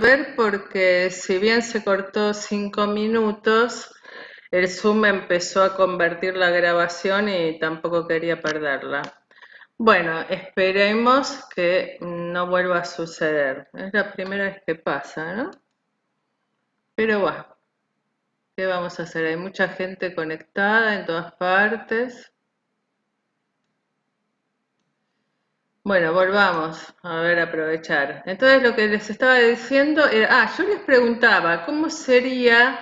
ver porque si bien se cortó 5 minutos, el Zoom empezó a convertir la grabación y tampoco quería perderla. Bueno, esperemos que no vuelva a suceder. Es la primera vez que pasa, ¿no? Pero bueno, ¿qué vamos a hacer? Hay mucha gente conectada en todas partes. Bueno, volvamos a ver, aprovechar. Entonces lo que les estaba diciendo era, yo les preguntaba, ¿cómo sería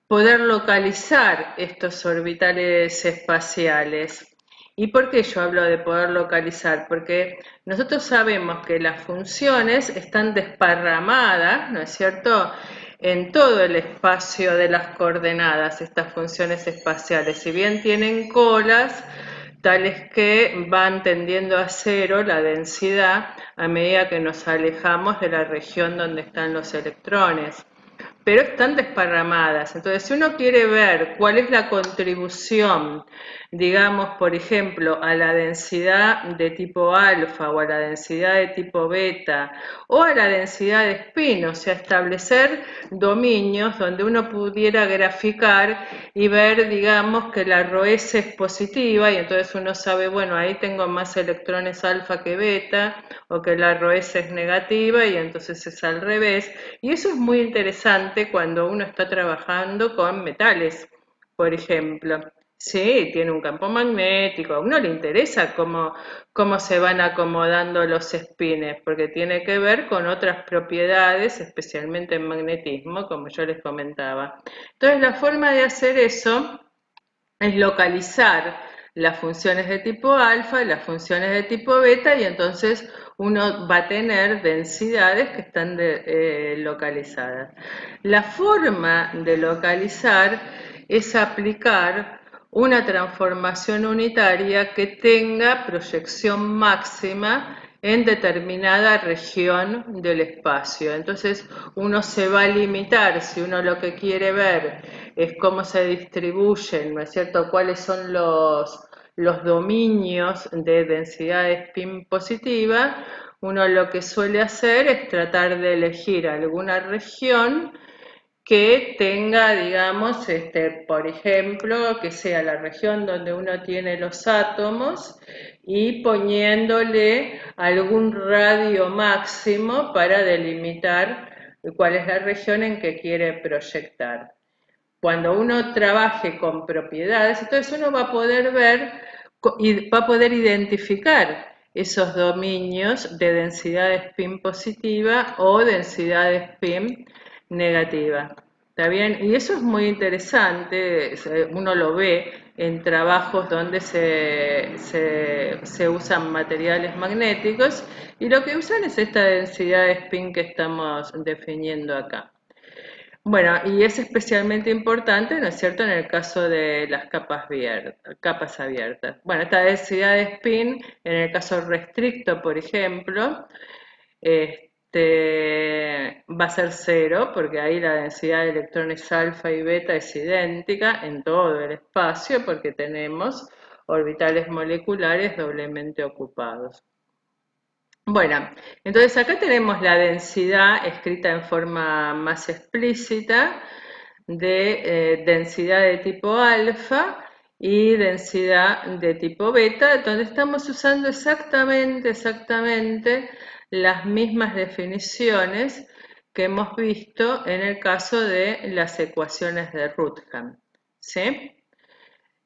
poder localizar estos orbitales espaciales? ¿Y por qué yo hablo de poder localizar? Porque nosotros sabemos que las funciones están desparramadas, ¿no es cierto?, en todo el espacio de las coordenadas, estas funciones espaciales. Si bien tienen colas, tales que van tendiendo a cero la densidad a medida que nos alejamos de la región donde están los electrones, pero están desparramadas. Entonces, si uno quiere ver cuál es la contribución, digamos, por ejemplo, a la densidad de tipo alfa o a la densidad de tipo beta o a la densidad de spin, o sea, establecer dominios donde uno pudiera graficar y ver, digamos, que la ρS es positiva y entonces uno sabe, bueno, ahí tengo más electrones alfa que beta, o que la ρS es negativa y entonces es al revés. Y eso es muy interesante cuando uno está trabajando con metales, por ejemplo. Sí, tiene un campo magnético, a uno le interesa cómo se van acomodando los espines, porque tiene que ver con otras propiedades, especialmente en magnetismo, como yo les comentaba. Entonces, la forma de hacer eso es localizar las funciones de tipo alfa y las funciones de tipo beta, y entonces uno va a tener densidades que están localizadas. La forma de localizar es aplicar una transformación unitaria que tenga proyección máxima en determinada región del espacio. Entonces uno se va a limitar, si uno lo que quiere ver es cómo se distribuyen, ¿no es cierto?, cuáles son los dominios de densidad de spin positiva. Uno lo que suele hacer es tratar de elegir alguna región que tenga, digamos, por ejemplo, que sea la región donde uno tiene los átomos y poniéndole algún radio máximo para delimitar cuál es la región en que quiere proyectar. Cuando uno trabaje con propiedades, entonces uno va a poder ver y va a poder identificar esos dominios de densidad de spin positiva o densidad de spin negativa. ¿Está bien? Y eso es muy interesante, uno lo ve en trabajos donde se usan materiales magnéticos y lo que usan es esta densidad de spin que estamos definiendo acá. Bueno, y es especialmente importante, ¿no es cierto?, en el caso de las capas abiertas. Bueno, esta densidad de spin, en el caso restricto, por ejemplo, va a ser cero, porque ahí la densidad de electrones alfa y beta es idéntica en todo el espacio, porque tenemos orbitales moleculares doblemente ocupados. Bueno, entonces acá tenemos la densidad escrita en forma más explícita de densidad de tipo alfa y densidad de tipo beta, donde estamos usando exactamente las mismas definiciones que hemos visto en el caso de las ecuaciones de Rutherford, ¿sí?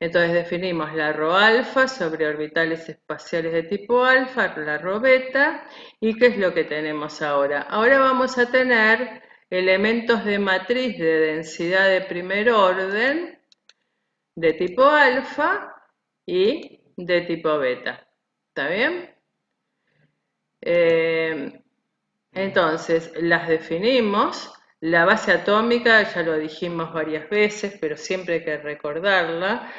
Entonces definimos la ρ alfa sobre orbitales espaciales de tipo alfa, la ρ beta, y ¿qué es lo que tenemos ahora? Ahora vamos a tener elementos de matriz de densidad de primer orden de tipo alfa y de tipo beta. ¿Está bien? Entonces las definimos. La base atómica, ya lo dijimos varias veces, pero siempre hay que recordarla,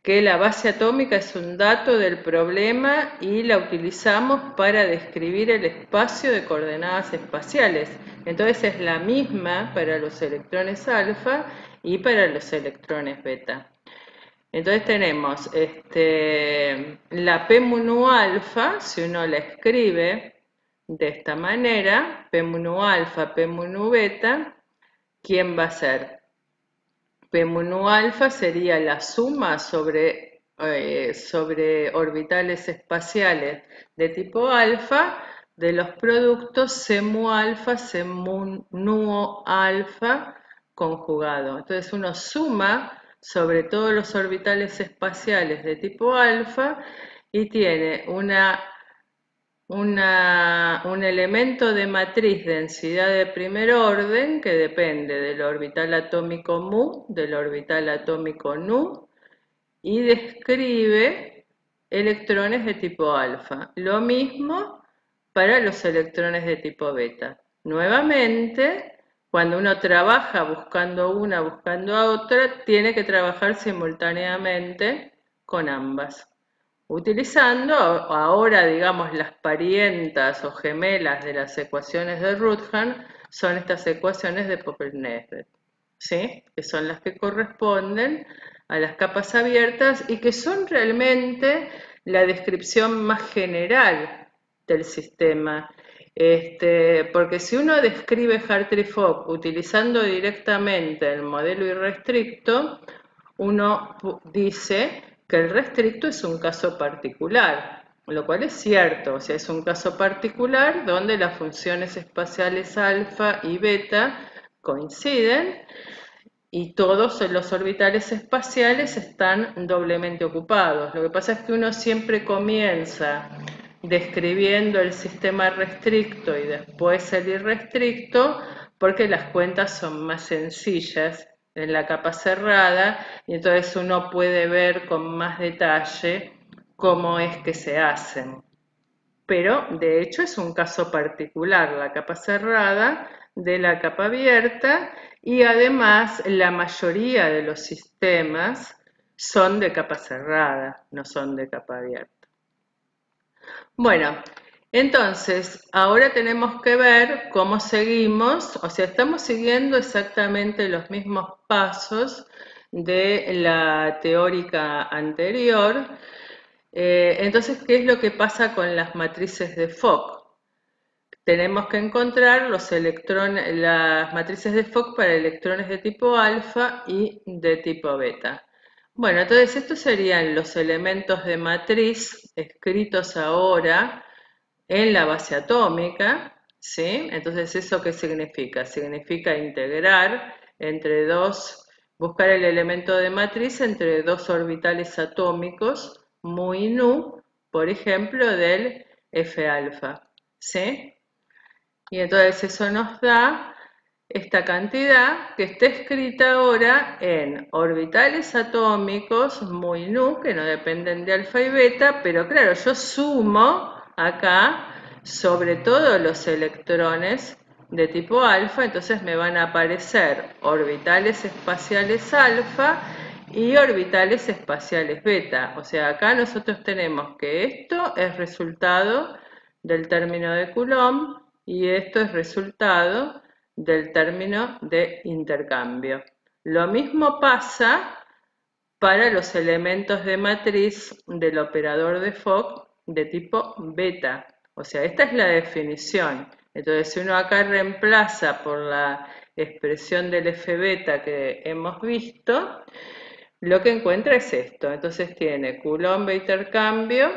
que la base atómica es un dato del problema y la utilizamos para describir el espacio de coordenadas espaciales. Entonces es la misma para los electrones alfa y para los electrones beta. Entonces tenemos la P mu nu alfa, si uno la escribe, de esta manera, P mu alfa, P mu beta, ¿quién va a ser? P mu alfa sería la suma sobre orbitales espaciales de tipo alfa de los productos C mu alfa, C mu nu alfa conjugado. Entonces uno suma sobre todos los orbitales espaciales de tipo alfa y tiene un elemento de matriz densidad de primer orden que depende del orbital atómico mu, del orbital atómico nu y describe electrones de tipo alfa. Lo mismo para los electrones de tipo beta. Nuevamente, cuando uno trabaja buscando una, buscando a otra, tiene que trabajar simultáneamente con ambas. Utilizando ahora, digamos, las parientas o gemelas de las ecuaciones de Rutherford son estas ecuaciones de Popper-Nesbett, ¿sí? Que son las que corresponden a las capas abiertas y que son realmente la descripción más general del sistema. Porque si uno describe Hartree-Fock utilizando directamente el modelo irrestricto, uno dice que el restricto es un caso particular, lo cual es cierto, o sea, es un caso particular donde las funciones espaciales alfa y beta coinciden y todos los orbitales espaciales están doblemente ocupados. Lo que pasa es que uno siempre comienza describiendo el sistema restricto y después el irrestricto porque las cuentas son más sencillas en la capa cerrada y entonces uno puede ver con más detalle cómo es que se hacen. Pero de hecho es un caso particular la capa cerrada de la capa abierta y además la mayoría de los sistemas son de capa cerrada, no son de capa abierta. Bueno, entonces ahora tenemos que ver cómo seguimos, o sea, estamos siguiendo exactamente los mismos pasos de la teórica anterior. Entonces, ¿qué es lo que pasa con las matrices de Fock? Tenemos que encontrar los electrones, las matrices de Fock para electrones de tipo alfa y de tipo beta. Bueno, entonces estos serían los elementos de matriz escritos ahora en la base atómica, ¿sí? Entonces, ¿eso qué significa? Significa integrar entre dos, buscar el elemento de matriz entre dos orbitales atómicos mu y nu, por ejemplo, del F alfa, ¿sí? Y entonces eso nos da esta cantidad que está escrita ahora en orbitales atómicos muy nu, que no dependen de alfa y beta, pero claro, yo sumo acá sobre todo los electrones de tipo alfa, entonces me van a aparecer orbitales espaciales alfa y orbitales espaciales beta. O sea, acá nosotros tenemos que esto es resultado del término de Coulomb y esto es resultado del término de intercambio. Lo mismo pasa para los elementos de matriz del operador de Fock de tipo beta. O sea, esta es la definición. Entonces, si uno acá reemplaza por la expresión del F beta que hemos visto, lo que encuentra es esto. Entonces tiene Coulomb de intercambio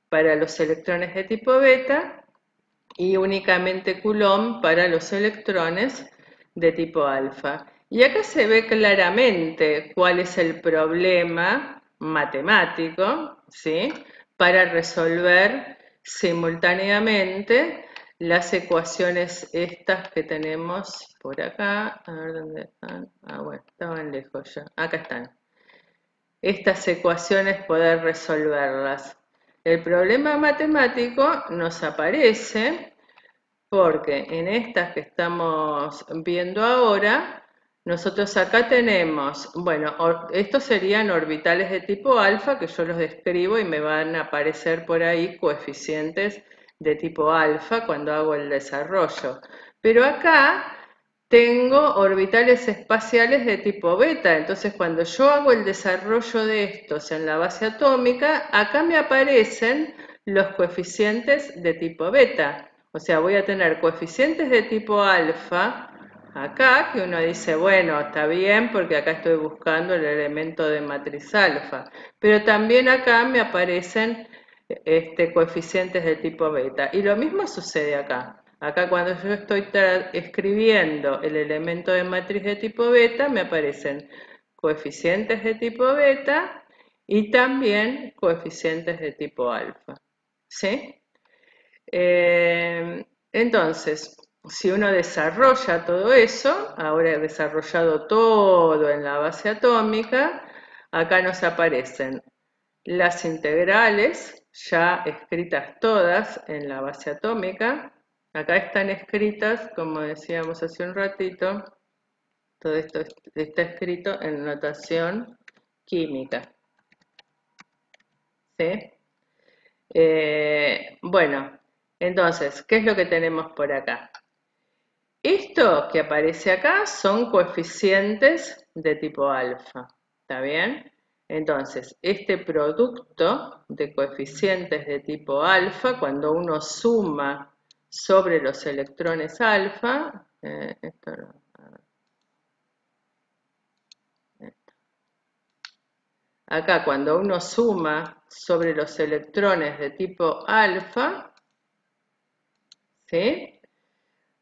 para los electrones de tipo beta y únicamente Coulomb para los electrones de tipo alfa. Y acá se ve claramente cuál es el problema matemático, ¿sí? Para resolver simultáneamente las ecuaciones estas que tenemos por acá. A ver dónde están. Ah, bueno, estaban lejos ya. Acá están. Estas ecuaciones poder resolverlas. El problema matemático nos aparece porque en estas que estamos viendo ahora, nosotros acá tenemos, bueno, estos serían orbitales de tipo alfa, que yo los describo y me van a aparecer por ahí coeficientes de tipo alfa cuando hago el desarrollo. Pero acá tengo orbitales espaciales de tipo beta, entonces cuando yo hago el desarrollo de estos en la base atómica, acá me aparecen los coeficientes de tipo beta. O sea, voy a tener coeficientes de tipo alfa acá, que uno dice, bueno, está bien porque acá estoy buscando el elemento de matriz alfa. Pero también acá me aparecen coeficientes de tipo beta. Y lo mismo sucede acá. Acá cuando yo estoy escribiendo el elemento de matriz de tipo beta, me aparecen coeficientes de tipo beta y también coeficientes de tipo alfa. ¿Sí? Entonces, si uno desarrolla todo eso, ahora he desarrollado todo en la base atómica, acá nos aparecen las integrales ya escritas todas en la base atómica. Acá están escritas, como decíamos hace un ratito, todo esto está escrito en notación química. ¿Sí? Bueno, entonces, ¿qué es lo que tenemos por acá? Esto que aparece acá son coeficientes de tipo alfa, ¿está bien? Entonces, este producto de coeficientes de tipo alfa, cuando uno suma sobre los electrones alfa, acá cuando uno suma sobre los electrones de tipo alfa, ¿sí?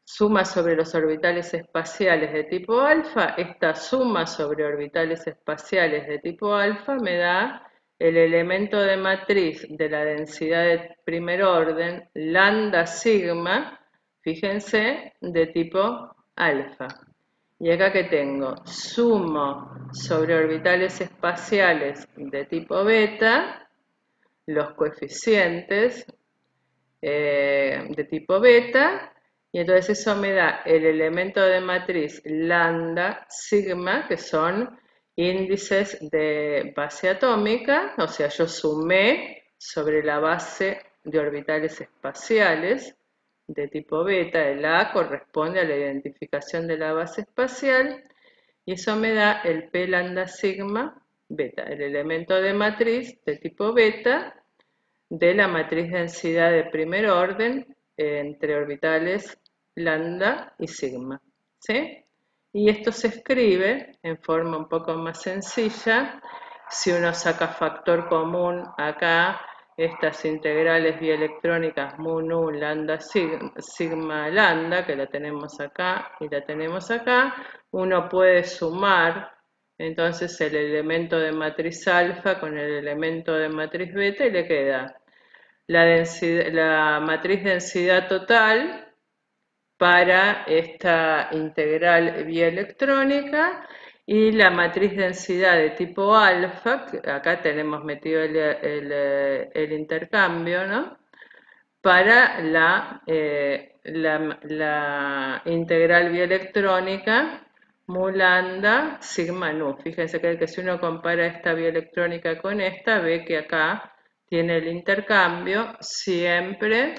Suma sobre los orbitales espaciales de tipo alfa, esta suma sobre orbitales espaciales de tipo alfa me da el elemento de matriz de la densidad de primer orden, lambda sigma, fíjense, de tipo alfa. Y acá que tengo, sumo sobre orbitales espaciales de tipo beta, los coeficientes de tipo beta, y entonces eso me da el elemento de matriz lambda sigma, que son índices de base atómica, o sea, yo sumé sobre la base de orbitales espaciales de tipo beta, el A corresponde a la identificación de la base espacial, y eso me da el P lambda sigma beta, el elemento de matriz de tipo beta, de la matriz densidad de primer orden entre orbitales lambda y sigma. ¿Sí? Y esto se escribe en forma un poco más sencilla. Si uno saca factor común acá, estas integrales bielectrónicas mu nu lambda sigma lambda, que la tenemos acá y la tenemos acá, uno puede sumar entonces el elemento de matriz alfa con el elemento de matriz beta y le queda la matriz densidad total para esta integral bielectrónica y la matriz densidad de tipo alfa, que acá tenemos metido el intercambio, ¿no? Para la integral bielectrónica mu lambda sigma nu. Fíjense que si uno compara esta bielectrónica con esta, ve que acá tiene el intercambio siempre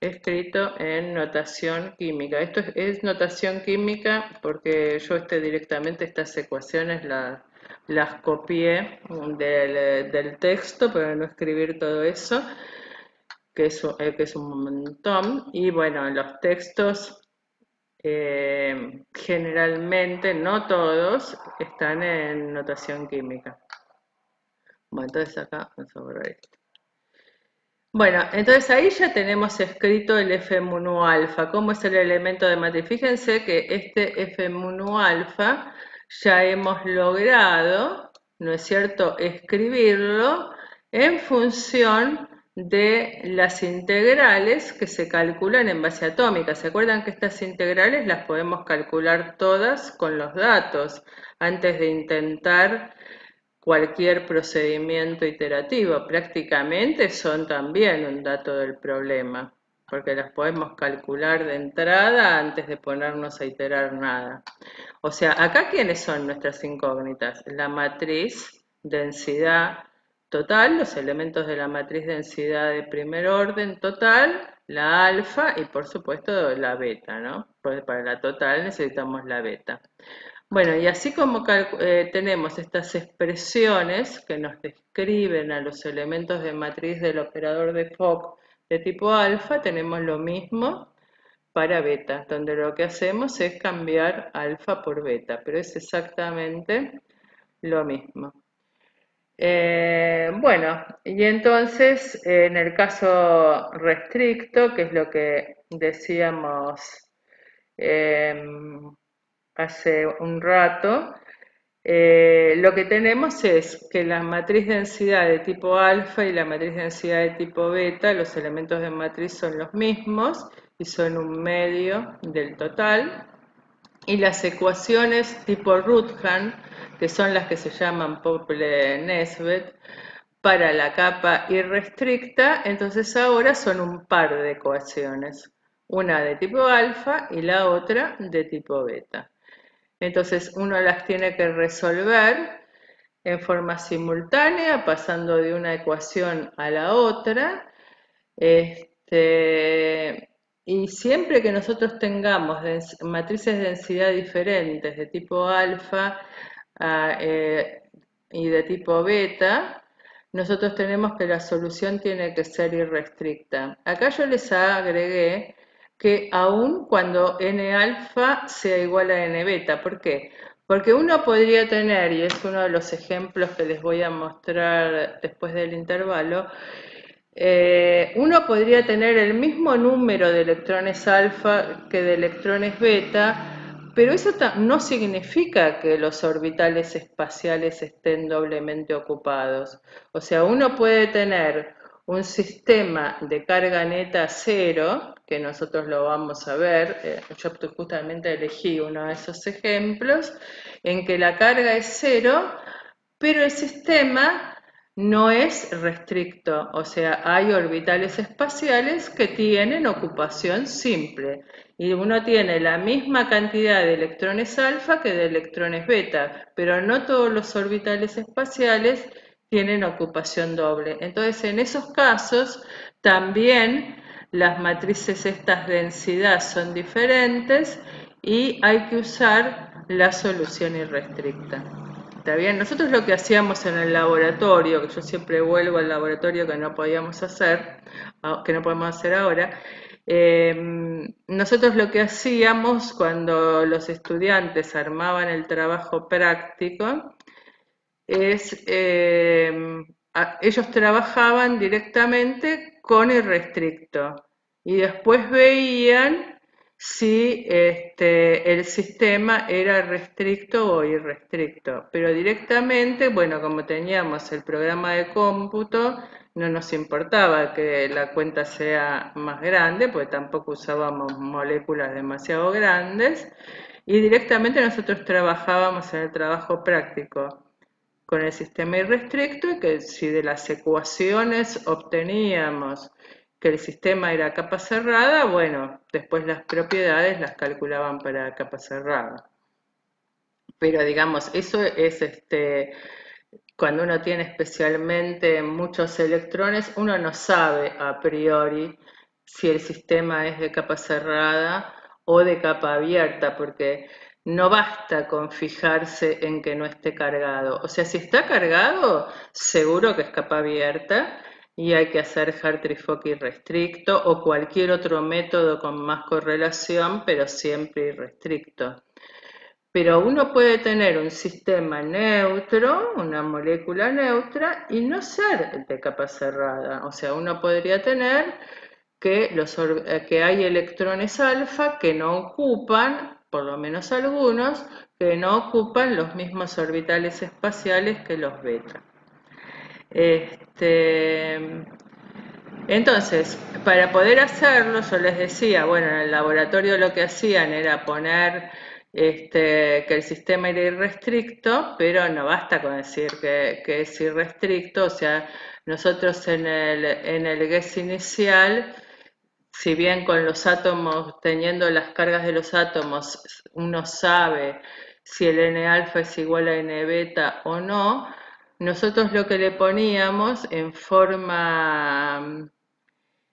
escrito en notación química. Esto es notación química porque yo directamente estas ecuaciones las copié del texto para no escribir todo eso, que es un montón. Y bueno, en los textos generalmente, no todos, están en notación química. Bueno, entonces acá vamos a borrar esto. Bueno, entonces ahí ya tenemos escrito el F mu nu alfa, cómo es el elemento de matriz. Fíjense que este F mu nu alfa ya hemos logrado, ¿no es cierto?, escribirlo en función de las integrales que se calculan en base atómica. ¿Se acuerdan que estas integrales las podemos calcular todas con los datos antes de intentar cualquier procedimiento iterativo? Prácticamente son también un dato del problema, porque las podemos calcular de entrada antes de ponernos a iterar nada. O sea, acá ¿quiénes son nuestras incógnitas? La matriz densidad total, los elementos de la matriz densidad de primer orden total, la alfa y por supuesto la beta, ¿no? Porque para la total necesitamos la beta. Bueno, y así como tenemos estas expresiones que nos describen a los elementos de matriz del operador de Fock de tipo alfa, tenemos lo mismo para beta, donde lo que hacemos es cambiar alfa por beta, pero es exactamente lo mismo. Bueno, y entonces en el caso restricto, que es lo que decíamos hace un rato, lo que tenemos es que la matriz densidad de tipo alfa y la matriz densidad de tipo beta, los elementos de matriz son los mismos y son un medio del total. Y las ecuaciones tipo Ruthan, que son las que se llaman Pople-Nesbet, para la capa irrestricta, entonces ahora son un par de ecuaciones, una de tipo alfa y la otra de tipo beta. Entonces uno las tiene que resolver en forma simultánea, pasando de una ecuación a la otra. Y siempre que nosotros tengamos matrices de densidad diferentes de tipo alfa y de tipo beta, nosotros tenemos que la solución tiene que ser irrestricta. Acá yo les agregué que aun cuando n alfa sea igual a n beta. ¿Por qué? Porque uno podría tener, y es uno de los ejemplos que les voy a mostrar después del intervalo, uno podría tener el mismo número de electrones alfa que de electrones beta, pero eso no significa que los orbitales espaciales estén doblemente ocupados. O sea, uno puede tener un sistema de carga neta cero, que nosotros lo vamos a ver, yo justamente elegí uno de esos ejemplos, en que la carga es cero, pero el sistema no es restricto, o sea, hay orbitales espaciales que tienen ocupación simple y uno tiene la misma cantidad de electrones alfa que de electrones beta, pero no todos los orbitales espaciales tienen ocupación doble. Entonces, en esos casos, también las matrices estas de densidad son diferentes y hay que usar la solución irrestricta. ¿Está bien? Nosotros lo que hacíamos en el laboratorio, que yo siempre vuelvo al laboratorio que no podíamos hacer, que no podemos hacer ahora, nosotros lo que hacíamos cuando los estudiantes armaban el trabajo práctico es, ellos trabajaban directamente con irrestricto y después veían si el sistema era restricto o irrestricto, pero directamente, bueno, como teníamos el programa de cómputo, no nos importaba que la cuenta sea más grande, porque tampoco usábamos moléculas demasiado grandes, y directamente nosotros trabajábamos en el trabajo práctico con el sistema irrestricto y que si de las ecuaciones obteníamos que el sistema era capa cerrada, bueno, después las propiedades las calculaban para capa cerrada. Pero digamos, eso es cuando uno tiene especialmente muchos electrones, uno no sabe a priori si el sistema es de capa cerrada o de capa abierta, porque no basta con fijarse en que no esté cargado. O sea, si está cargado, seguro que es capa abierta y hay que hacer Hartree-Fock irrestricto o cualquier otro método con más correlación, pero siempre irrestricto. Pero uno puede tener un sistema neutro, una molécula neutra, y no ser de capa cerrada. O sea, uno podría tener que hay electrones alfa que no ocupan, por lo menos algunos, que no ocupan los mismos orbitales espaciales que los beta. Entonces, para poder hacerlo, yo les decía, bueno, en el laboratorio lo que hacían era poner que el sistema era irrestricto, pero no basta con decir que es irrestricto, o sea, nosotros en el guess inicial, si bien con los átomos, teniendo las cargas de los átomos, uno sabe si el N alfa es igual a N beta o no, nosotros lo que le poníamos en forma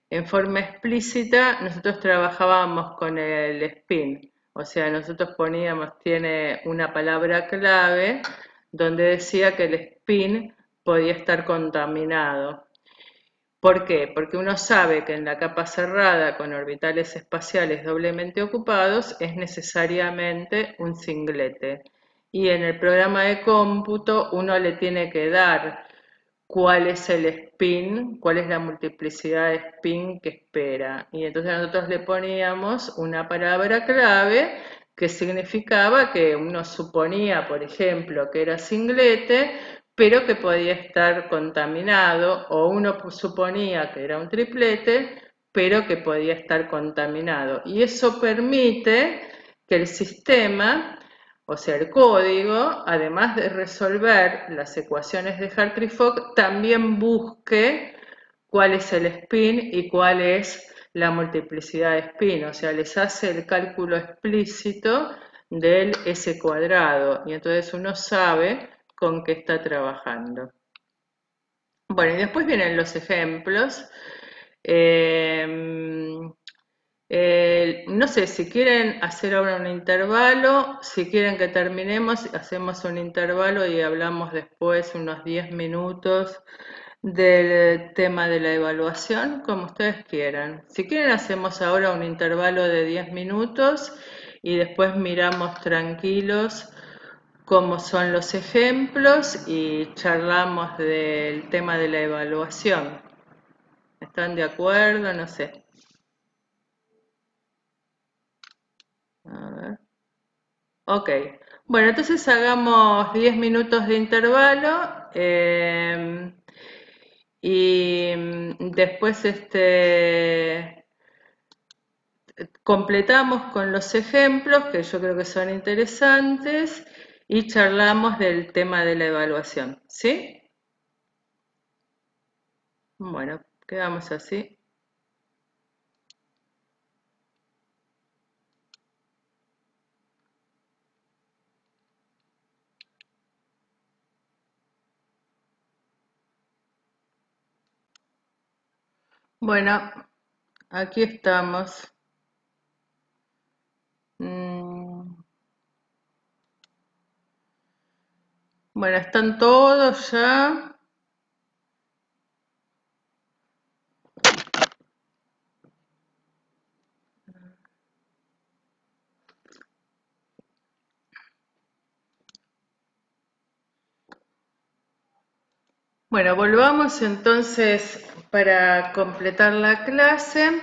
explícita, nosotros trabajábamos con el spin. O sea, nosotros poníamos, tiene una palabra clave donde decía que el spin podía estar contaminado. ¿Por qué? Porque uno sabe que en la capa cerrada con orbitales espaciales doblemente ocupados es necesariamente un singlete. Y en el programa de cómputo uno le tiene que dar cuál es el spin, cuál es la multiplicidad de spin que espera. Y entonces nosotros le poníamos una palabra clave que significaba que uno suponía, por ejemplo, que era singlete, pero que podía estar contaminado, o uno suponía que era un triplete, pero que podía estar contaminado. Y eso permite que el sistema, o sea, el código, además de resolver las ecuaciones de Hartree-Fock, también busque cuál es el spin y cuál es la multiplicidad de spin. O sea, les hace el cálculo explícito del S cuadrado. Y entonces uno sabe con qué está trabajando. Bueno, y después vienen los ejemplos. No sé, si quieren hacer ahora un intervalo, si quieren que terminemos, hacemos un intervalo y hablamos después unos 10 minutos del tema de la evaluación, como ustedes quieran. Si quieren, hacemos ahora un intervalo de 10 minutos y después miramos tranquilos cómo son los ejemplos y charlamos del tema de la evaluación. ¿Están de acuerdo? No sé. A ver. Ok, bueno, entonces hagamos 10 minutos de intervalo y después completamos con los ejemplos que yo creo que son interesantes y charlamos del tema de la evaluación, ¿sí? Bueno, quedamos así. Bueno, aquí estamos. Bueno, están todos ya. Bueno, volvamos entonces para completar la clase.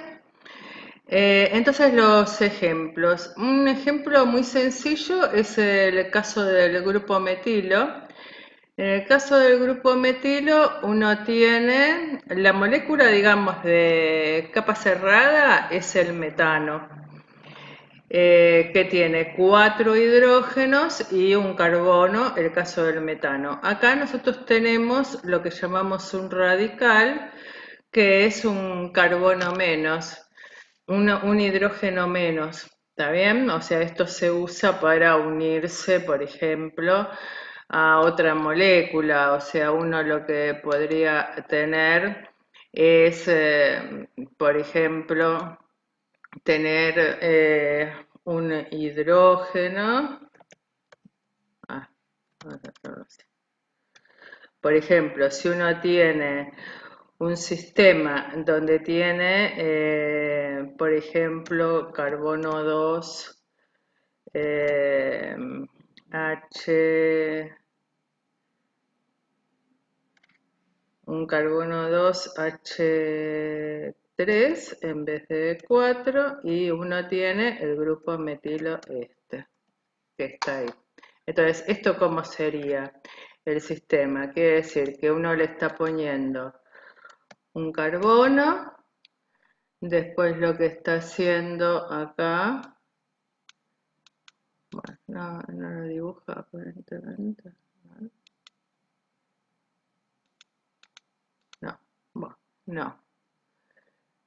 Entonces los ejemplos. Un ejemplo muy sencillo es el caso del grupo metilo. En el caso del grupo metilo, uno tiene la molécula, digamos, de capa cerrada es el metano, que tiene 4 hidrógenos y un carbono, el caso del metano. Acá nosotros tenemos lo que llamamos un radical, que es un carbono menos, un hidrógeno menos, ¿está bien? O sea, esto se usa para unirse, por ejemplo, a otra molécula. O sea, uno lo que podría tener es, por ejemplo, tener un hidrógeno. Vamos a hacerlo así. Por ejemplo, si uno tiene un sistema donde tiene, por ejemplo, carbono 2, H, un carbono 2, H3 en vez de 4, y uno tiene el grupo metilo que está ahí. Entonces, ¿esto cómo sería el sistema? Quiere decir que uno le está poniendo un carbono, después lo que está haciendo acá, bueno, no lo dibuja aparentemente, no, bueno, no.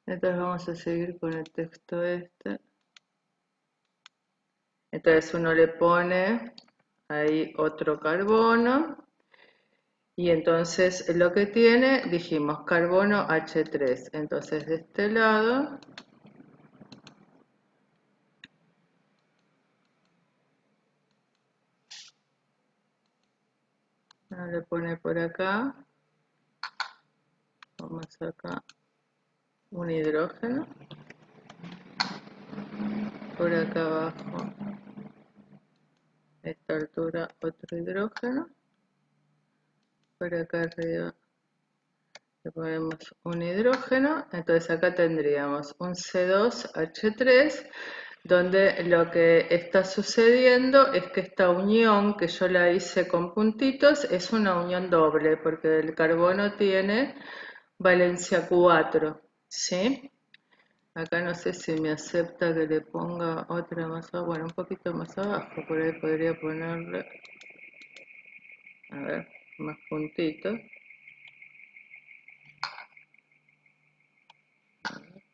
Entonces vamos a seguir con el texto este. Entonces uno le pone ahí otro carbono y entonces lo que tiene, dijimos carbono H3. Entonces de este lado Ahora le pone por acá, vamos acá, un hidrógeno, por acá abajo, a esta altura otro hidrógeno, por acá arriba le ponemos un hidrógeno, entonces acá tendríamos un C2H3, donde lo que está sucediendo es que esta unión, que yo la hice con puntitos, es una unión doble, porque el carbono tiene valencia 4, ¿sí? Acá no sé si me acepta que le ponga otra más abajo, bueno, un poquito más abajo, por ahí podría ponerle, a ver, más puntitos.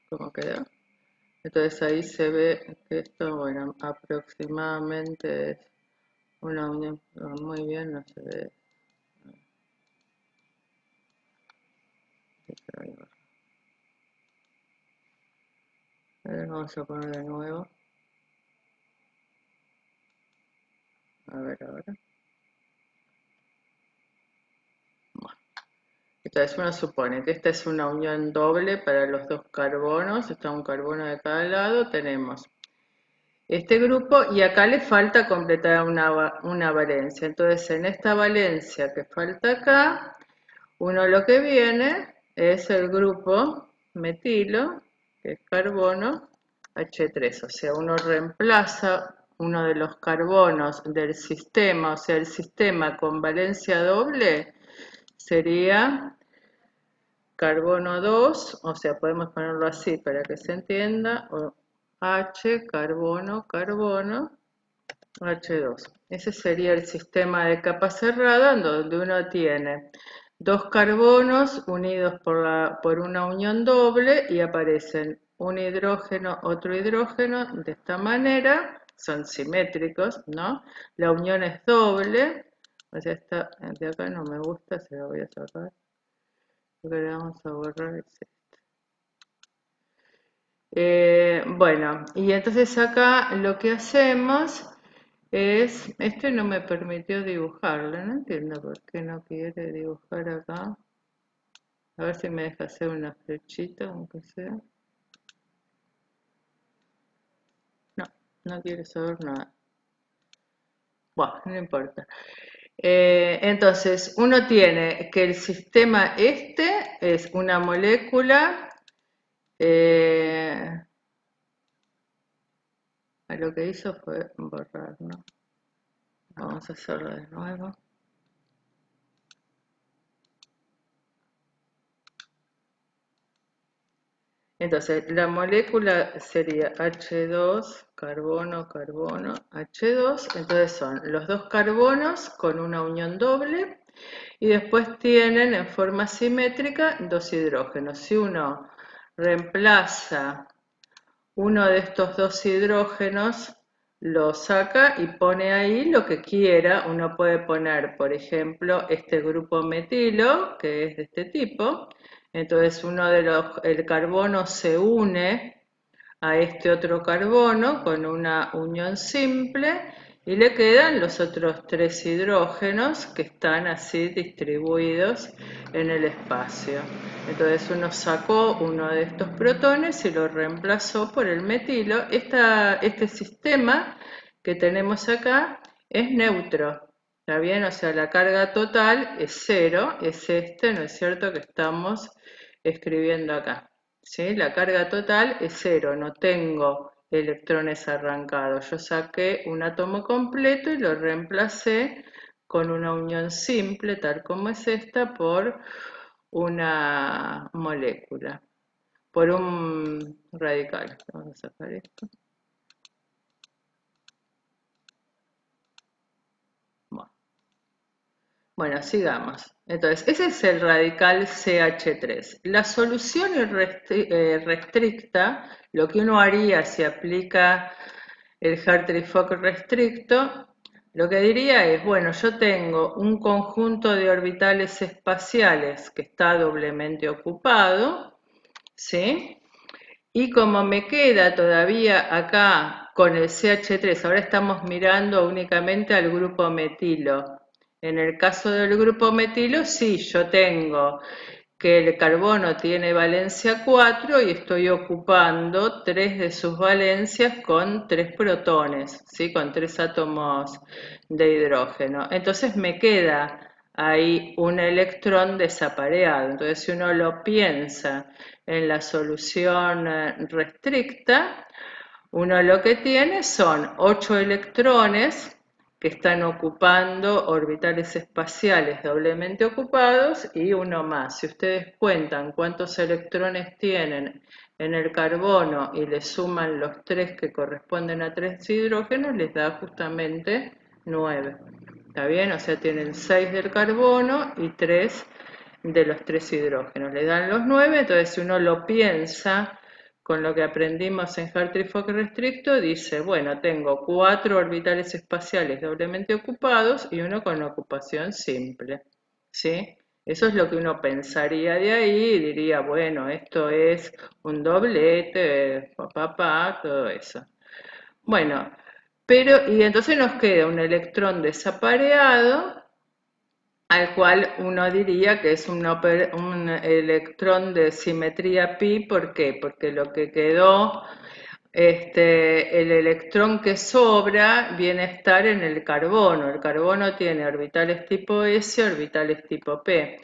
¿Cómo quedó? Entonces ahí se ve que esto, bueno, aproximadamente es una unión, muy bien, no se ve. A ver, vamos a poner de nuevo. A ver ahora. Bueno, entonces uno supone que esta es una unión doble para los dos carbonos, está un carbono de cada lado, tenemos este grupo y acá le falta completar una valencia. Entonces en esta valencia que falta acá, uno lo que viene es el grupo metilo, que es carbono, H3. O sea, uno reemplaza uno de los carbonos del sistema, o sea, el sistema con valencia doble sería carbono 2, o sea, podemos ponerlo así para que se entienda, o H, carbono, carbono, H2. Ese sería el sistema de capa cerrada, donde uno tiene dos carbonos unidos por una unión doble y aparecen un hidrógeno, otro hidrógeno, de esta manera, son simétricos, ¿no? La unión es doble, o sea, esta de acá no me gusta, se la voy a sacar. Lo que le vamos a borrar es este. Bueno, y entonces acá lo que hacemos es, este no me permitió dibujarlo, no entiendo por qué no quiere dibujar acá. A ver si me deja hacer una flechita, aunque sea. No, no quiere saber nada. Bueno, no importa. Entonces, uno tiene que el sistema este es una molécula, lo que hizo fue borrar, ¿no? Vamos a hacerlo de nuevo. Entonces, la molécula sería H2, carbono, carbono, H2. Entonces son los dos carbonos con una unión doble y después tienen en forma simétrica dos hidrógenos. Si uno reemplaza uno de estos dos hidrógenos, lo saca y pone ahí lo que quiera. Uno puede poner, por ejemplo, este grupo metilo, que es de este tipo. Entonces el carbono se une a este otro carbono con una unión simple y le quedan los otros tres hidrógenos que están así distribuidos en el espacio. Entonces uno sacó uno de estos protones y lo reemplazó por el metilo. Este sistema que tenemos acá es neutro, ¿está bien? O sea, la carga total es cero, es este, ¿no es cierto?, que estamos escribiendo acá. ¿Sí? La carga total es cero, no tengo electrones arrancados. Yo saqué un átomo completo y lo reemplacé con una unión simple, tal como es esta, por una molécula, por un radical. Vamos a sacar esto. Bueno, sigamos. Entonces, ese es el radical CH3. La solución restricta, lo que uno haría si aplica el Hartree-Fock restricto, lo que diría es, bueno, yo tengo un conjunto de orbitales espaciales que está doblemente ocupado, ¿sí? Y como me queda todavía acá con el CH3, ahora estamos mirando únicamente al grupo metilo. En el caso del grupo metilo, sí, yo tengo que el carbono tiene valencia 4 y estoy ocupando 3 de sus valencias con 3 protones, ¿sí? Con 3 átomos de hidrógeno. Entonces me queda ahí un electrón desapareado. Entonces si uno lo piensa en la solución restricta, uno lo que tiene son 8 electrones que están ocupando orbitales espaciales doblemente ocupados y uno más. Si ustedes cuentan cuántos electrones tienen en el carbono y le suman los 3 que corresponden a 3 hidrógenos, les da justamente 9. ¿Está bien? O sea, tienen 6 del carbono y 3 de los 3 hidrógenos. Le dan los 9, entonces si uno lo piensa con lo que aprendimos en Hartree-Fock restricto, dice, bueno, tengo 4 orbitales espaciales doblemente ocupados y uno con ocupación simple, ¿sí? Eso es lo que uno pensaría de ahí y diría, bueno, esto es un doblete, papá, todo eso. Bueno, pero, y entonces nos queda un electrón desapareado, al cual uno diría que es un electrón de simetría pi. ¿Por qué? Porque lo que quedó, el electrón que sobra viene a estar en el carbono. El carbono tiene orbitales tipo S, orbitales tipo P.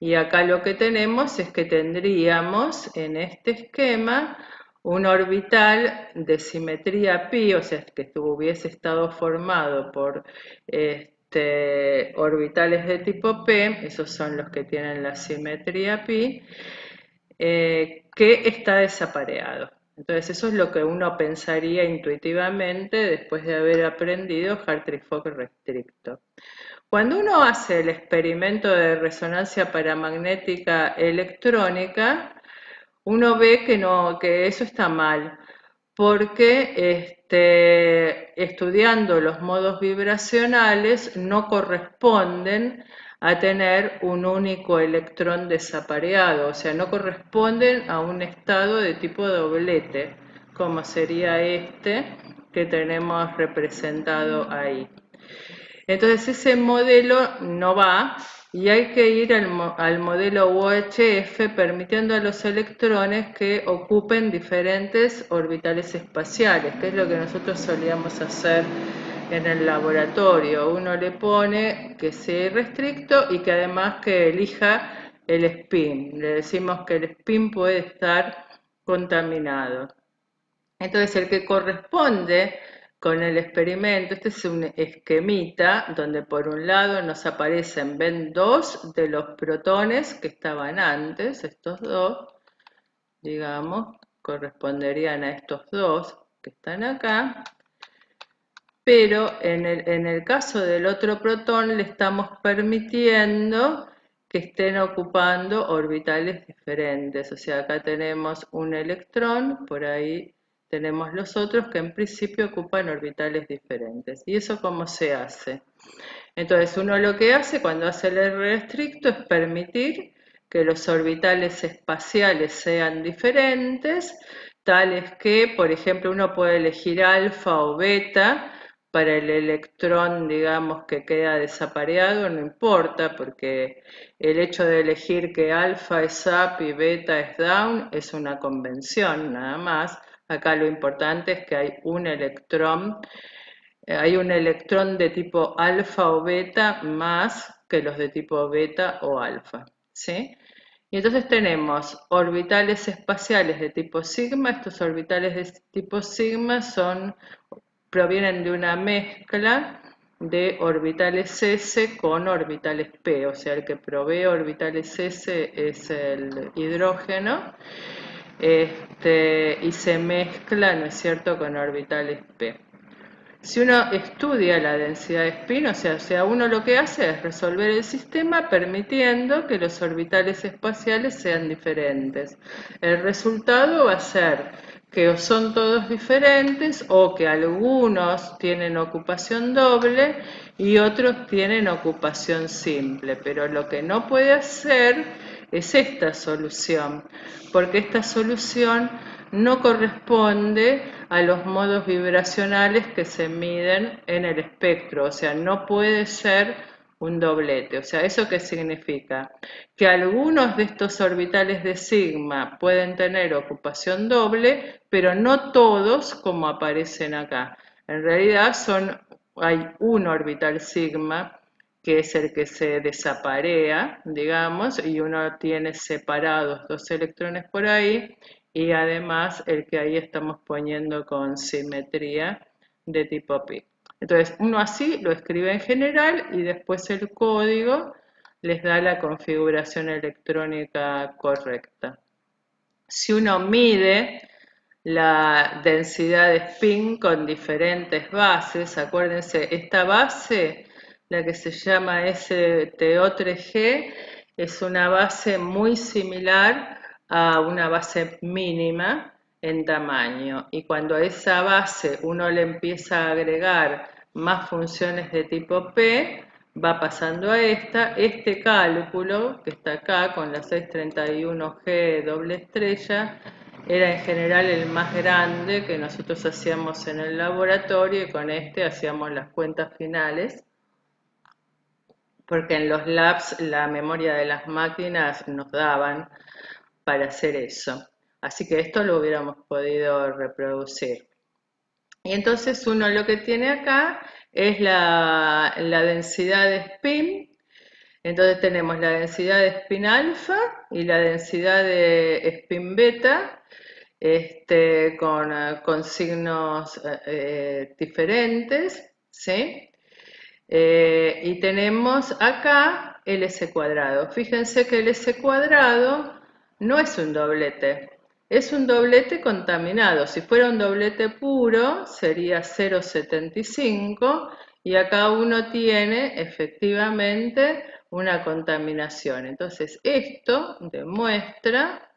Y acá lo que tenemos es que tendríamos en este esquema un orbital de simetría pi, o sea, que hubiese estado formado por orbitales de tipo P, esos son los que tienen la simetría pi, que está desapareado. Entonces eso es lo que uno pensaría intuitivamente después de haber aprendido Hartree-Fock restricto. Cuando uno hace el experimento de resonancia paramagnética electrónica, uno ve que eso está mal, porque estudiando los modos vibracionales no corresponden a tener un único electrón desapareado, o sea, no corresponden a un estado de tipo doblete, como sería este que tenemos representado ahí. Entonces ese modelo no va y hay que ir al modelo UHF permitiendo a los electrones que ocupen diferentes orbitales espaciales, que es lo que nosotros solíamos hacer en el laboratorio. Uno le pone que sea irrestricto y que además que elija el spin. Le decimos que el spin puede estar contaminado. Entonces el que corresponde con el experimento, este es un esquemita donde por un lado nos aparecen, ven, 2 de los protones que estaban antes, estos 2, digamos, corresponderían a estos 2 que están acá, pero en el caso del otro protón le estamos permitiendo que estén ocupando orbitales diferentes, o sea, acá tenemos un electrón, por ahí tenemos los otros que en principio ocupan orbitales diferentes. ¿Y eso cómo se hace? Entonces uno lo que hace cuando hace el R estricto es permitir que los orbitales espaciales sean diferentes, tales que, por ejemplo, uno puede elegir alfa o beta para el electrón, digamos, que queda desapareado, no importa, porque el hecho de elegir que alfa es up y beta es down es una convención, nada más. Acá lo importante es que hay un electrón de tipo alfa o beta más que los de tipo beta o alfa, ¿sí? Y entonces tenemos orbitales espaciales de tipo sigma. Estos orbitales de tipo sigma provienen de una mezcla de orbitales S con orbitales P, o sea, el que provee orbitales S es el hidrógeno, y se mezcla, ¿no es cierto?, con orbitales P. Si uno estudia la densidad de spin, o sea, uno lo que hace es resolver el sistema permitiendo que los orbitales espaciales sean diferentes. El resultado va a ser que o son todos diferentes o que algunos tienen ocupación doble y otros tienen ocupación simple, pero lo que no puede hacer es esta solución, porque esta solución no corresponde a los modos vibracionales que se miden en el espectro, o sea, no puede ser un doblete. O sea, ¿eso qué significa? Que algunos de estos orbitales de sigma pueden tener ocupación doble, pero no todos como aparecen acá. En realidad hay un orbital sigma que es el que se desaparea, digamos, y uno tiene separados dos electrones por ahí, y además el que ahí estamos poniendo con simetría de tipo pi. Entonces, uno así lo escribe en general y después el código les da la configuración electrónica correcta. Si uno mide la densidad de spin con diferentes bases, acuérdense, esta base, la que se llama STO3G, es una base muy similar a una base mínima en tamaño, y cuando a esa base uno le empieza a agregar más funciones de tipo P, va pasando a este cálculo que está acá con la 631G doble estrella, era en general el más grande que nosotros hacíamos en el laboratorio, y con este hacíamos las cuentas finales, porque en los labs la memoria de las máquinas nos daban para hacer eso. Así que esto lo hubiéramos podido reproducir. Y entonces uno lo que tiene acá es la densidad de spin. Entonces tenemos la densidad de spin alfa y la densidad de spin beta, con signos diferentes, ¿sí? Y tenemos acá el S cuadrado. Fíjense que el S cuadrado no es un doblete, es un doblete contaminado. Si fuera un doblete puro sería 0,75, y acá uno tiene efectivamente una contaminación. Entonces esto demuestra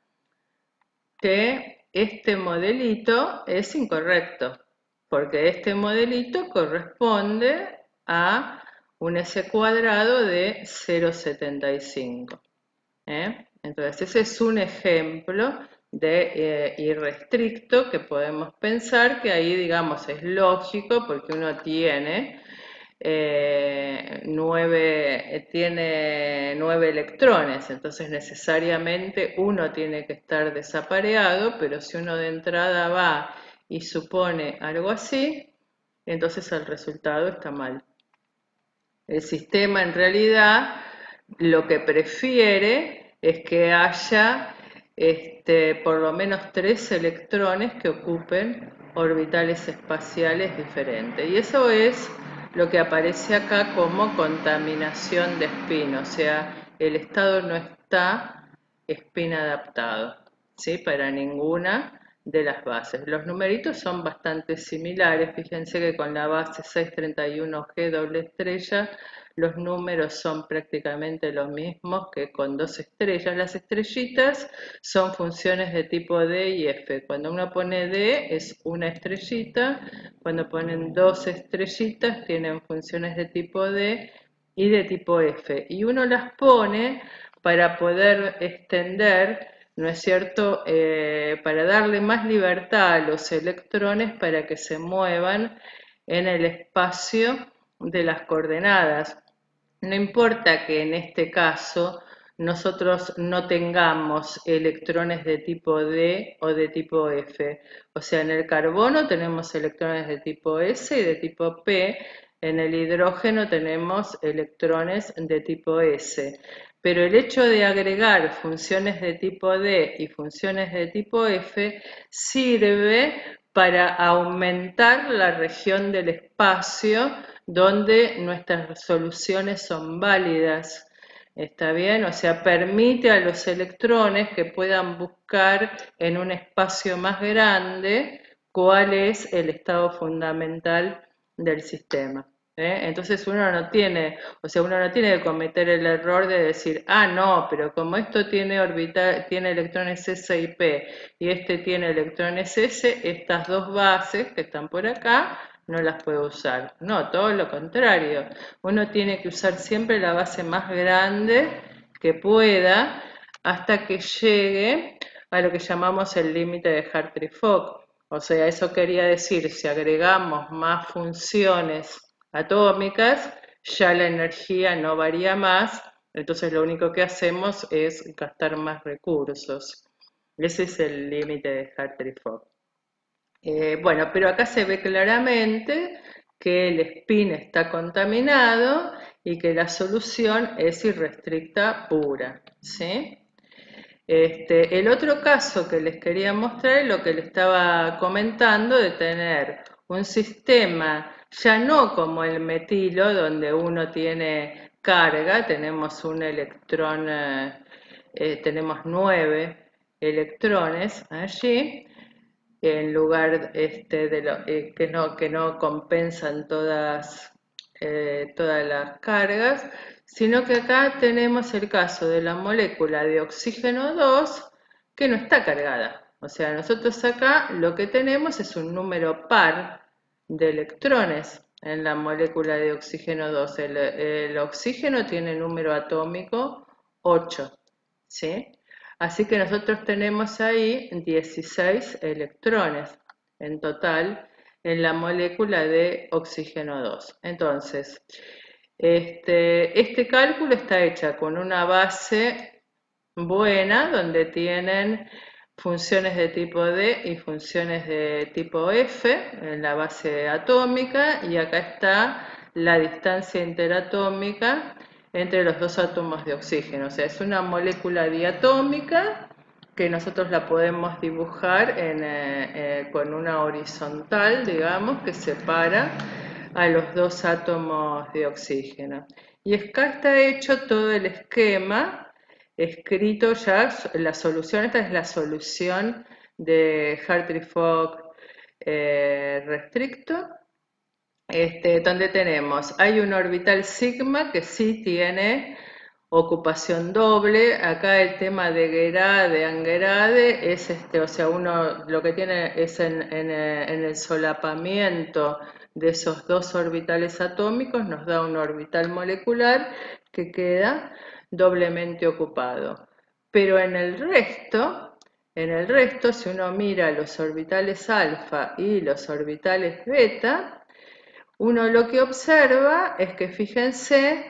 que este modelito es incorrecto, porque este modelito corresponde a un S cuadrado de 0,75. Entonces ese es un ejemplo de irrestricto, que podemos pensar que ahí, digamos, es lógico porque uno tiene tiene 9 electrones, entonces necesariamente uno tiene que estar desapareado, pero si uno de entrada va y supone algo así, entonces el resultado está mal. El sistema en realidad lo que prefiere es que haya por lo menos 3 electrones que ocupen orbitales espaciales diferentes. Y eso es lo que aparece acá como contaminación de spin, o sea, el estado no está spin adaptado, ¿sí? Para ninguna de las bases. Los numeritos son bastante similares. Fíjense que con la base 631G doble estrella los números son prácticamente los mismos que con 2 estrellas. Las estrellitas son funciones de tipo D y F. Cuando uno pone D es una estrellita, cuando ponen 2 estrellitas tienen funciones de tipo D y de tipo F. Y uno las pone para poder extender, ¿no es cierto?, para darle más libertad a los electrones para que se muevan en el espacio de las coordenadas. No importa que en este caso nosotros no tengamos electrones de tipo D o de tipo F. O sea, en el carbono tenemos electrones de tipo S y de tipo P, en el hidrógeno tenemos electrones de tipo S. Pero el hecho de agregar funciones de tipo D y funciones de tipo F sirve para aumentar la región del espacio donde nuestras soluciones son válidas. ¿Está bien? O sea, permite a los electrones que puedan buscar en un espacio más grande cuál es el estado fundamental del sistema. Entonces uno no tiene que cometer el error de decir, ah, no, pero como esto tiene electrones S y P y este tiene electrones S, estas dos bases que están por acá no las puedo usar. No, todo lo contrario. Uno tiene que usar siempre la base más grande que pueda hasta que llegue a lo que llamamos el límite de Hartree-Fock. O sea, eso quería decir, si agregamos más funciones atómicas, ya la energía no varía más, entonces lo único que hacemos es gastar más recursos. Ese es el límite de Hartree-Fock. Bueno, pero acá se ve claramente que el spin está contaminado y que la solución es irrestricta pura, ¿sí? El otro caso que les quería mostrar es lo que les estaba comentando de tener un sistema ya no como el metilo, donde uno tiene carga, tenemos un electrón, tenemos 9 electrones allí, en lugar de lo, que no compensan todas las cargas, sino que acá tenemos el caso de la molécula de oxígeno 2 que no está cargada. O sea, nosotros acá lo que tenemos es un número par de electrones en la molécula de oxígeno 2. El oxígeno tiene número atómico 8, ¿sí? Así que nosotros tenemos ahí 16 electrones en total en la molécula de oxígeno 2. Entonces, este cálculo está hecha con una base buena, donde tienen funciones de tipo D y funciones de tipo F en la base atómica, y acá está la distancia interatómica entre los dos átomos de oxígeno. O sea, es una molécula diatómica que nosotros la podemos dibujar con una horizontal, digamos, que separa a los dos átomos de oxígeno. Y acá está hecho todo el esquema escrito ya, la solución, esta es la solución de Hartree-Fock restricto, donde tenemos, hay un orbital sigma que sí tiene ocupación doble. Acá el tema de Gerade, Angerade, es o sea, uno lo que tiene es en el solapamiento de esos dos orbitales atómicos, nos da un orbital molecular que queda doblemente ocupado. Pero en el resto, si uno mira los orbitales alfa y los orbitales beta, uno lo que observa es que, fíjense,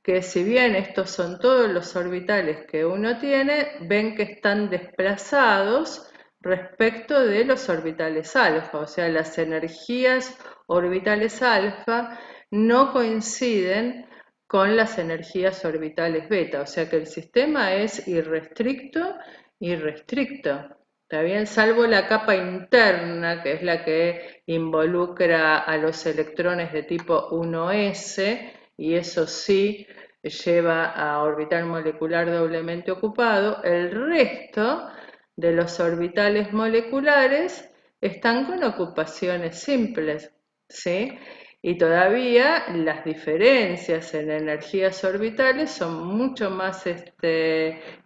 que si bien estos son todos los orbitales que uno tiene, ven que están desplazados respecto de los orbitales alfa, o sea, las energías orbitales alfa no coinciden con las energías orbitales beta, o sea que el sistema es irrestricto y restricto. ¿Está bien? Salvo la capa interna, que es la que involucra a los electrones de tipo 1s, y eso sí lleva a orbital molecular doblemente ocupado. El resto de los orbitales moleculares están con ocupaciones simples, ¿sí? Y todavía las diferencias en energías orbitales son mucho más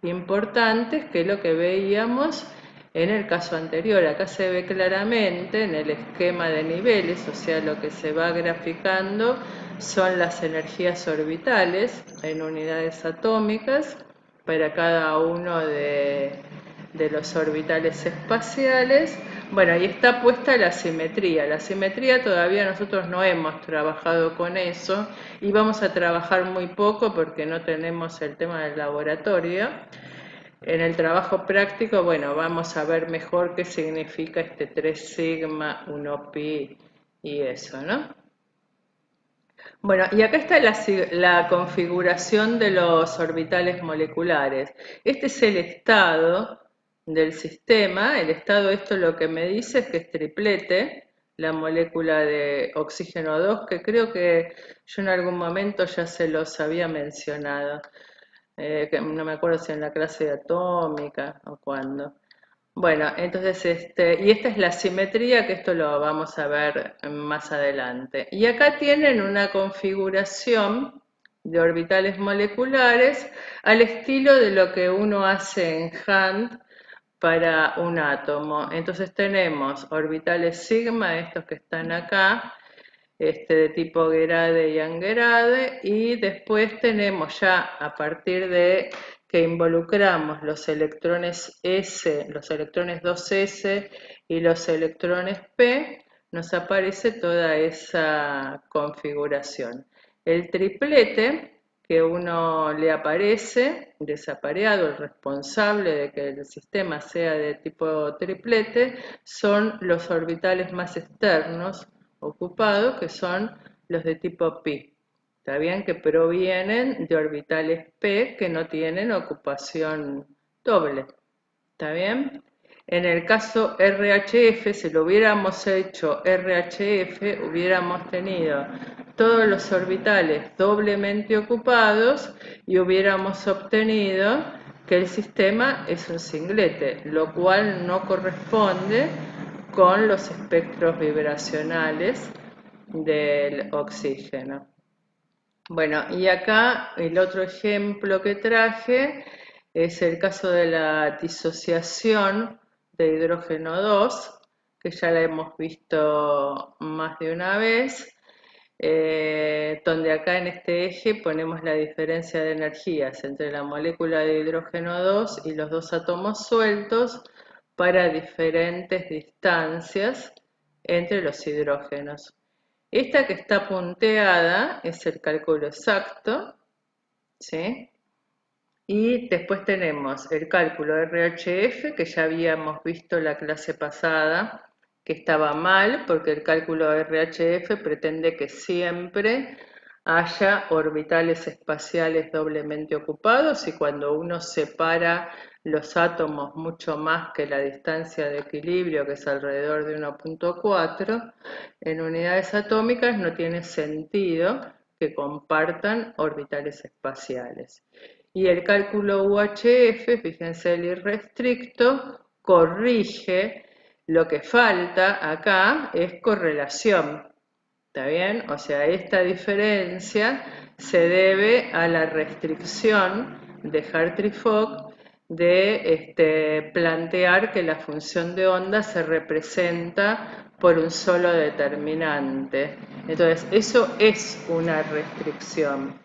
importantes que lo que veíamos en el caso anterior. Acá se ve claramente en el esquema de niveles, o sea, lo que se va graficando son las energías orbitales en unidades atómicas para cada uno de los orbitales espaciales. Bueno, ahí está puesta la simetría. La simetría todavía nosotros no hemos trabajado con eso y vamos a trabajar muy poco porque no tenemos el tema del laboratorio. En el trabajo práctico, bueno, vamos a ver mejor qué significa este 3 sigma, 1 pi y eso, ¿no? Bueno, y acá está la configuración de los orbitales moleculares. Este es el estado del sistema. El estado, esto lo que me dice es que es triplete, la molécula de oxígeno 2, que creo que yo en algún momento ya se los había mencionado. Que no me acuerdo si en la clase de atómica o cuándo. Bueno, entonces, y esta es la simetría, que esto lo vamos a ver más adelante. Y acá tienen una configuración de orbitales moleculares al estilo de lo que uno hace en Hunt para un átomo. Entonces tenemos orbitales sigma, estos que están acá, de tipo Gerade y Angerade, y después tenemos ya a partir de que involucramos los electrones S, los electrones 2s y los electrones P, nos aparece toda esa configuración. El triplete que uno le aparece desapareado, el responsable de que el sistema sea de tipo triplete, son los orbitales más externos ocupados, que son los de tipo pi. Está bien que provienen de orbitales p que no tienen ocupación doble. ¿Está bien? En el caso RHF, si lo hubiéramos hecho RHF, hubiéramos tenido todos los orbitales doblemente ocupados y hubiéramos obtenido que el sistema es un singlete, lo cual no corresponde con los espectros vibracionales del oxígeno. Bueno, y acá el otro ejemplo que traje es el caso de la disociación de hidrógeno 2, que ya la hemos visto más de una vez, donde acá en este eje ponemos la diferencia de energías entre la molécula de hidrógeno 2 y los dos átomos sueltos para diferentes distancias entre los hidrógenos. Esta que está punteada es el cálculo exacto, ¿sí? Y después tenemos el cálculo RHF, que ya habíamos visto la clase pasada, que estaba mal, porque el cálculo RHF pretende que siempre haya orbitales espaciales doblemente ocupados y cuando uno separa los átomos mucho más que la distancia de equilibrio, que es alrededor de 1,4, en unidades atómicas no tiene sentido que compartan orbitales espaciales. Y el cálculo UHF, fíjense el irrestricto, corrige lo que falta acá, es correlación. ¿Está bien? O sea, esta diferencia se debe a la restricción de Hartree-Fock de plantear que la función de onda se representa por un solo determinante. Entonces, eso es una restricción.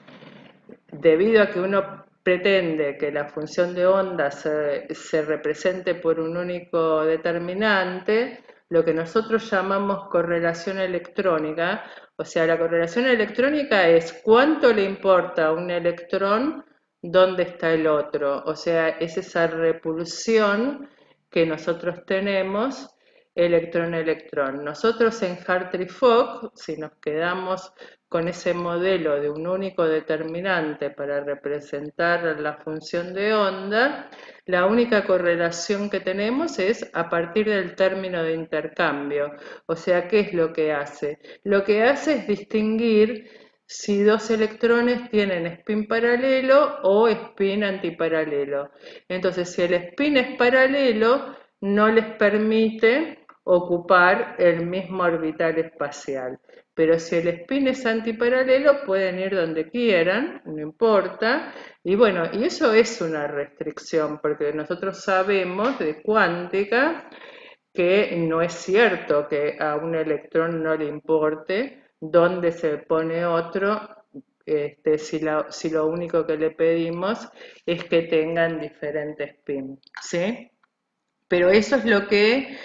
Debido a que uno pretende que la función de onda se represente por un único determinante, lo que nosotros llamamos correlación electrónica, o sea, la correlación electrónica es cuánto le importa a un electrón dónde está el otro, o sea, es esa repulsión que nosotros tenemos electrón-electrón. Nosotros en Hartree-Fock, si nos quedamos con ese modelo de un único determinante para representar la función de onda, la única correlación que tenemos es a partir del término de intercambio. O sea, ¿qué es lo que hace? Lo que hace es distinguir si dos electrones tienen spin paralelo o spin antiparalelo. Entonces, si el spin es paralelo, no les permite ocupar el mismo orbital espacial. Pero si el spin es antiparalelo, pueden ir donde quieran, no importa. Y bueno, y eso es una restricción, porque nosotros sabemos de cuántica que no es cierto que a un electrón no le importe dónde se pone otro, si lo único que le pedimos es que tengan diferentes spin, ¿sí? Pero eso es lo que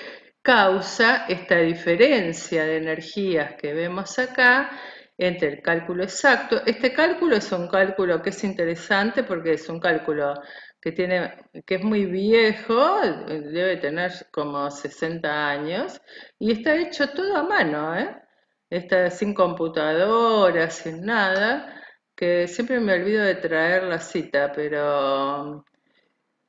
causa esta diferencia de energías que vemos acá entre el cálculo exacto. Este cálculo es un cálculo que es interesante porque es un cálculo que es muy viejo, debe tener como 60 años, y está hecho todo a mano, ¿eh? Está sin computadora, sin nada, que siempre me olvido de traer la cita, pero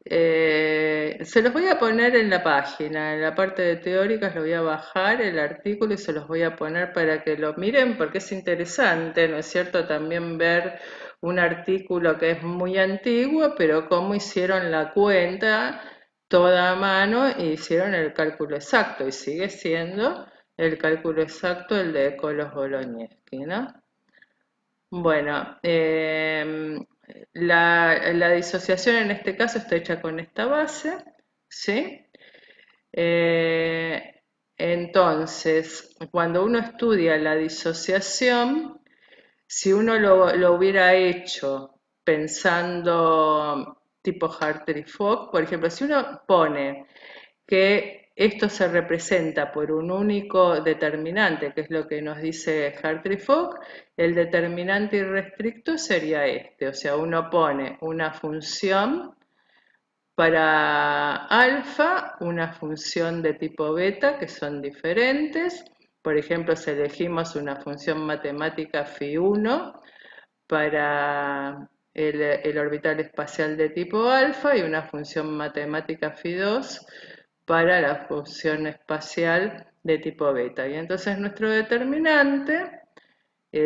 se los voy a poner en la página, en la parte de teóricas lo voy a bajar el artículo y se los voy a poner para que lo miren porque es interesante, ¿no es cierto? También ver un artículo que es muy antiguo, pero cómo hicieron la cuenta toda a mano e hicieron el cálculo exacto y sigue siendo el cálculo exacto el de Colos-Bolognesi, ¿no? Bueno, la disociación en este caso está hecha con esta base, ¿sí? Eh, entonces, cuando uno estudia la disociación, si uno lo hubiera hecho pensando tipo Hartree-Fock, por ejemplo, si uno pone que esto se representa por un único determinante, que es lo que nos dice Hartree-Fock. El determinante irrestricto sería este, o sea, uno pone una función para alfa, una función de tipo beta, que son diferentes. Por ejemplo, si elegimos una función matemática phi1 para el orbital espacial de tipo alfa y una función matemática phi2 para la función espacial de tipo beta. Y entonces nuestro determinante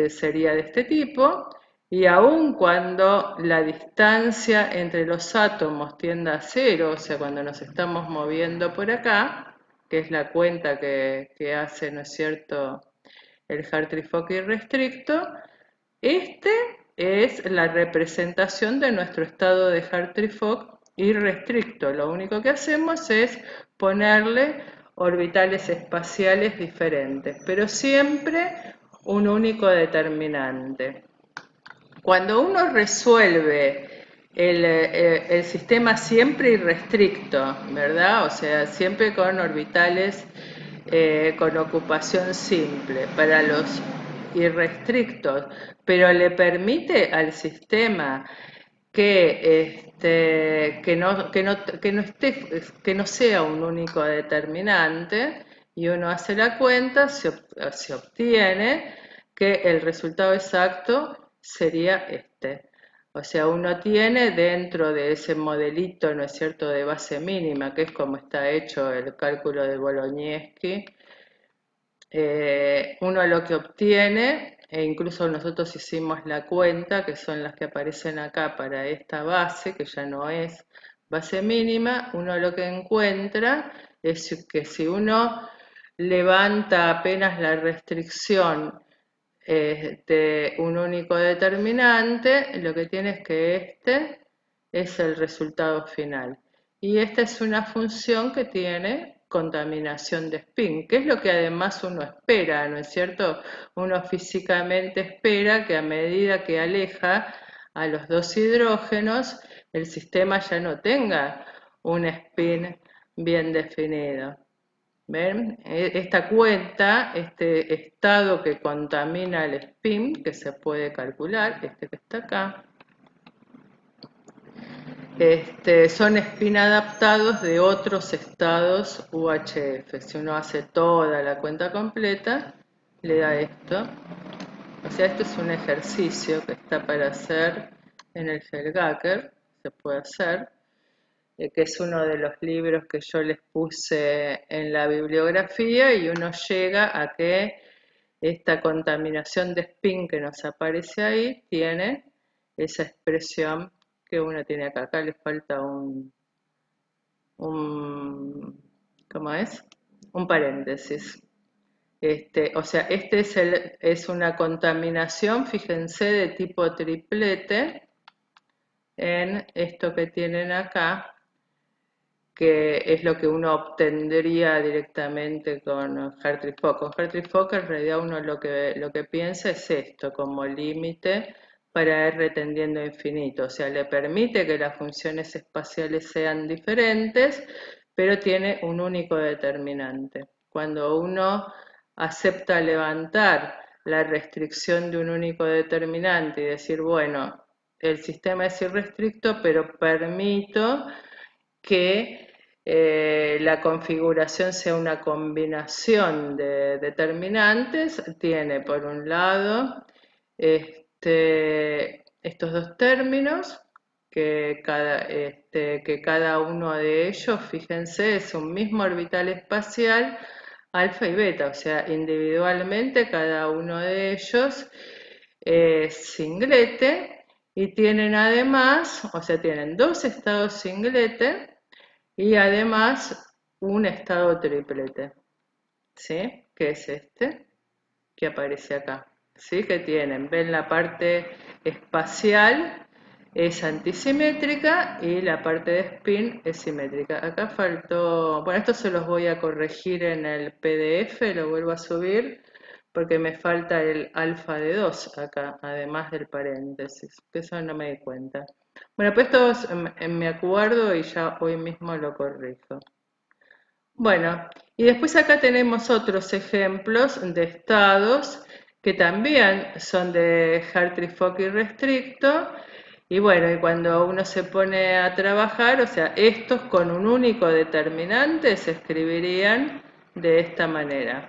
sería de este tipo, y aun cuando la distancia entre los átomos tienda a cero, o sea, cuando nos estamos moviendo por acá, que es la cuenta que hace, ¿no es cierto?, el Hartree-Fock irrestricto, este es la representación de nuestro estado de Hartree-Fock irrestricto. Lo único que hacemos es ponerle orbitales espaciales diferentes, pero siempre un único determinante. Cuando uno resuelve el sistema siempre irrestricto, ¿verdad? O sea, siempre con orbitales con ocupación simple para los irrestrictos, pero le permite al sistema que no sea un único determinante, y uno hace la cuenta, se obtiene que el resultado exacto sería este. O sea, uno tiene dentro de ese modelito, ¿no es cierto?, de base mínima, que es como está hecho el cálculo de Bolognesi, uno lo que obtiene, e incluso nosotros hicimos la cuenta, que son las que aparecen acá para esta base, que ya no es base mínima, uno lo que encuentra es que si uno levanta apenas la restricción de un único determinante, lo que tiene es que este es el resultado final. Y esta es una función que tiene contaminación de spin, que es lo que además uno espera, ¿no es cierto? Uno físicamente espera que a medida que aleja a los dos hidrógenos, el sistema ya no tenga un spin bien definido. ¿Ven? Esta cuenta, este estado que contamina el spin, que se puede calcular, este que está acá, son spin adaptados de otros estados UHF. Si uno hace toda la cuenta completa, le da esto. O sea, esto es un ejercicio que está para hacer en el Helgaker, se puede hacer, que es uno de los libros que yo les puse en la bibliografía, y uno llega a que esta contaminación de spin que nos aparece ahí tiene esa expresión que uno tiene acá. Acá le falta ¿cómo es? Un paréntesis. O sea, es una contaminación, fíjense, de tipo triplete en esto que tienen acá, que es lo que uno obtendría directamente con Hartree-Fock. Con Hartree-Fock en realidad uno lo que piensa es esto, como límite para R tendiendo a infinito. O sea, le permite que las funciones espaciales sean diferentes, pero tiene un único determinante. Cuando uno acepta levantar la restricción de un único determinante y decir, bueno, el sistema es irrestricto, pero permito que la configuración sea una combinación de determinantes, tiene por un lado estos dos términos, que cada uno de ellos, fíjense, es un mismo orbital espacial, alfa y beta, o sea, individualmente cada uno de ellos es singlete, y tienen además, o sea, tienen dos estados singlete y además un estado triplete, ¿sí? Que es este que aparece acá, ¿sí? Que tienen, ven, la parte espacial es antisimétrica y la parte de spin es simétrica. Acá faltó, bueno, esto se los voy a corregir en el PDF, lo vuelvo a subir, porque me falta el alfa de 2 acá, además del paréntesis, que eso no me di cuenta. Bueno, pues esto me acuerdo y ya hoy mismo lo corrijo. Bueno, y después acá tenemos otros ejemplos de estados que también son de Hartree-Fock restricto. Y bueno, y cuando uno se pone a trabajar, o sea, estos con un único determinante se escribirían de esta manera.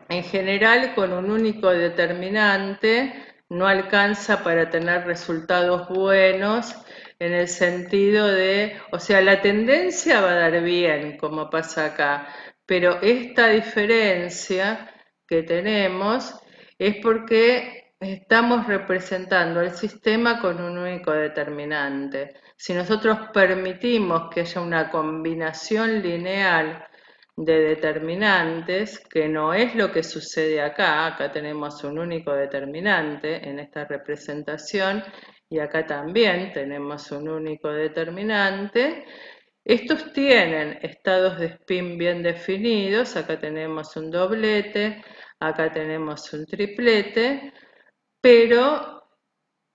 En general, con un único determinante no alcanza para tener resultados buenos en el sentido de, o sea, la tendencia va a dar bien, como pasa acá, pero esta diferencia que tenemos es porque estamos representando el sistema con un único determinante. Si nosotros permitimos que haya una combinación lineal de determinantes, que no es lo que sucede acá. Acá tenemos un único determinante en esta representación y acá también tenemos un único determinante. Estos tienen estados de spin bien definidos. Acá tenemos un doblete, acá tenemos un triplete, pero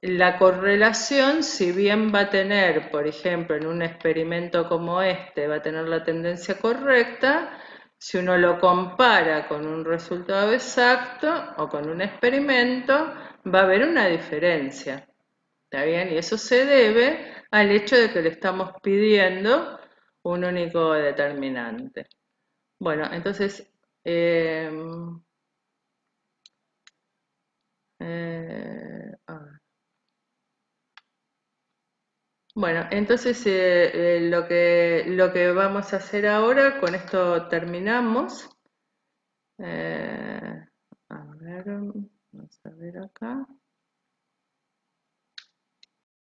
la correlación, si bien va a tener, por ejemplo, en un experimento como este, va a tener la tendencia correcta, si uno lo compara con un resultado exacto o con un experimento, va a haber una diferencia. ¿Está bien? Y eso se debe al hecho de que le estamos pidiendo un único determinante. Bueno, entonces, eh, a ver. Bueno, entonces lo que vamos a hacer ahora, con esto terminamos. A ver, vamos a ver acá.